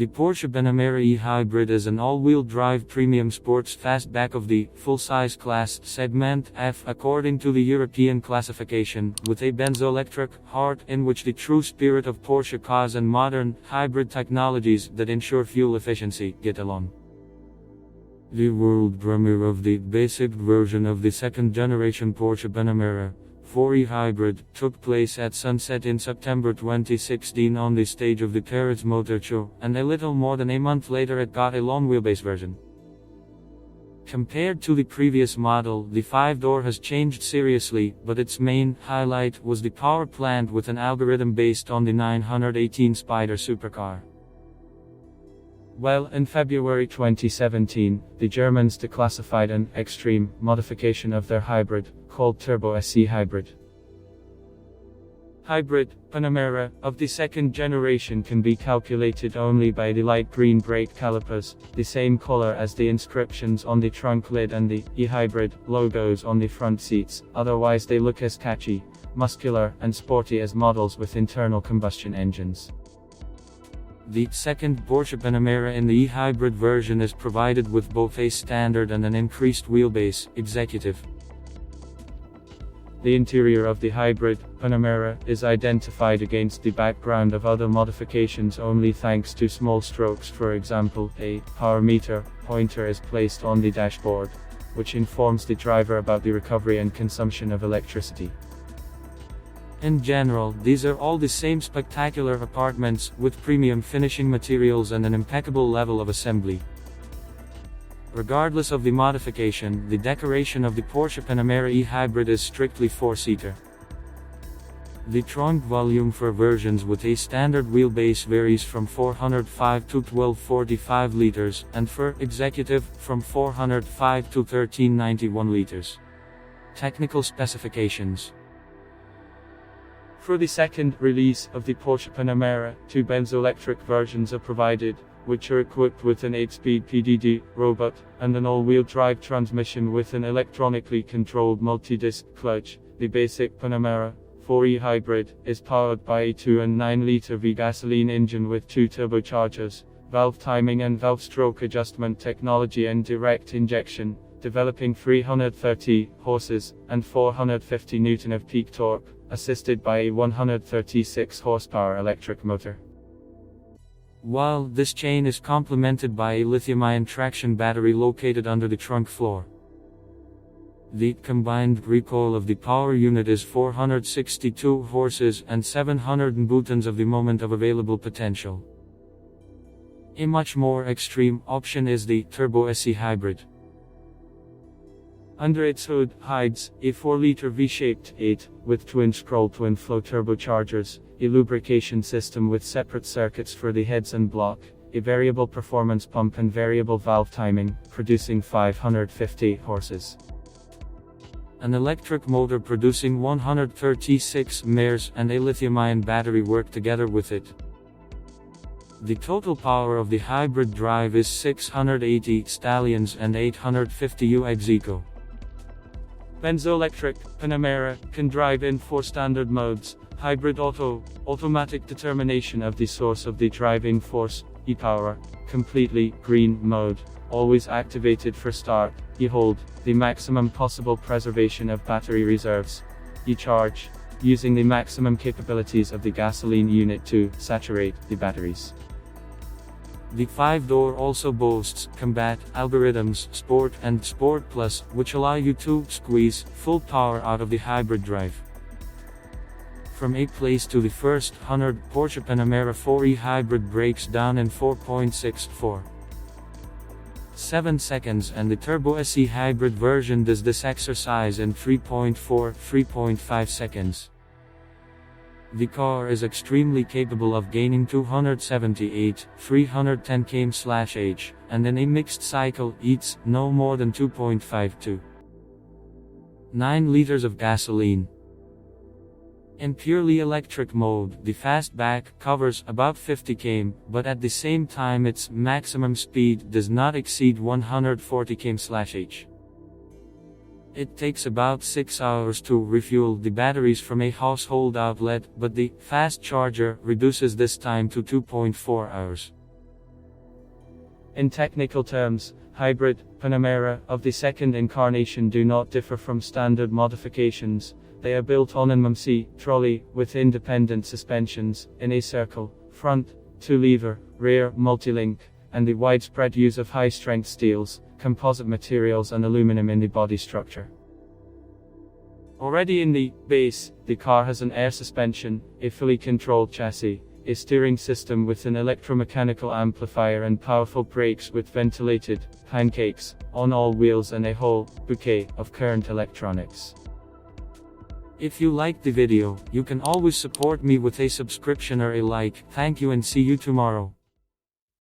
The Porsche Panamera E-Hybrid is an all-wheel drive premium sports fastback of the full-size class segment F according to the European classification, with a benzoelectric heart in which the true spirit of Porsche cars and modern hybrid technologies that ensure fuel efficiency get along. The world premiere of the basic version of the second-generation Porsche Panamera E-Hybrid took place at sunset in September 2016 on the stage of the Paris Motor Show, and a little more than a month later it got a long-wheelbase version. Compared to the previous model, the 5-door has changed seriously, but its main highlight was the power plant with an algorithm based on the 918 Spider supercar. Well, in February 2017, the Germans declassified an extreme modification of their hybrid, called Turbo SE Hybrid. Hybrid Panamera of the second generation can be calculated only by the light green brake calipers, the same color as the inscriptions on the trunk lid and the E-Hybrid logos on the front seats, otherwise they look as catchy, muscular, and sporty as models with internal combustion engines. The second Porsche Panamera in the E-Hybrid version is provided with both a standard and an increased wheelbase, executive. The interior of the hybrid Panamera is identified against the background of other modifications only thanks to small strokes. For example, a power meter pointer is placed on the dashboard, which informs the driver about the recovery and consumption of electricity. In general, these are all the same spectacular apartments, with premium finishing materials and an impeccable level of assembly. Regardless of the modification, the decoration of the Porsche Panamera E-Hybrid is strictly 4-seater. The trunk volume for versions with a standard wheelbase varies from 405 to 1245 liters, and for executive, from 405 to 1391 liters. Technical specifications. For the second release of the Porsche Panamera, 2 benzoelectric versions are provided, which are equipped with an 8-speed PDD robot, and an all-wheel drive transmission with an electronically controlled multi-disc clutch. The basic Panamera E-Hybrid is powered by a 2 and 9-liter V gasoline engine with 2 turbochargers, valve timing and valve stroke adjustment technology and direct injection, developing 330 horses, and 450 Newton of peak torque, assisted by a 136 horsepower electric motor. While this chain is complemented by a lithium-ion traction battery located under the trunk floor. The combined recoil of the power unit is 462 horses and 700 newtons of the moment of available potential. A much more extreme option is the Turbo SE Hybrid. Under its hood hides a 4-liter V-shaped 8 with twin-scroll twin-flow turbochargers, a lubrication system with separate circuits for the heads and block, a variable performance pump and variable valve timing, producing 550 horses. An electric motor producing 136 mares and a lithium-ion battery work together with it. The total power of the hybrid drive is 680 stallions and 850 UX-Eco. Benzoelectric Panamera can drive in 4 standard modes: hybrid auto, automatic determination of the source of the driving force, e-power, completely green mode, always activated for start, e-hold, the maximum possible preservation of battery reserves, e-charge, using the maximum capabilities of the gasoline unit to saturate the batteries. The 5-door also boasts Combat, Algorithms, Sport and Sport Plus, which allow you to squeeze full power out of the hybrid drive. From a place to the first 100, Porsche Panamera E-Hybrid breaks down in 4.64 seconds, and the Turbo SE Hybrid version does this exercise in 3.5 seconds. The car is extremely capable of gaining 278, 310 km/h, and in a mixed cycle eats no more than 2.52 9 liters of gasoline. In purely electric mode, the fastback covers about 50 km, but at the same time its maximum speed does not exceed 140 km/h. It takes about 6 hours to refuel the batteries from a household outlet, but the fast charger reduces this time to 2.4 hours. In technical terms, hybrid Panamera of the second incarnation do not differ from standard modifications. They are built on an MC trolley with independent suspensions in a circle, front, 2-lever, rear, multi-link, and the widespread use of high-strength steels, composite materials and aluminum in the body structure. Already in the base, the car has an air suspension, a fully controlled chassis, a steering system with an electromechanical amplifier and powerful brakes with ventilated pancakes on all wheels and a whole bouquet of current electronics. If you liked the video, you can always support me with a subscription or a like. Thank you and see you tomorrow.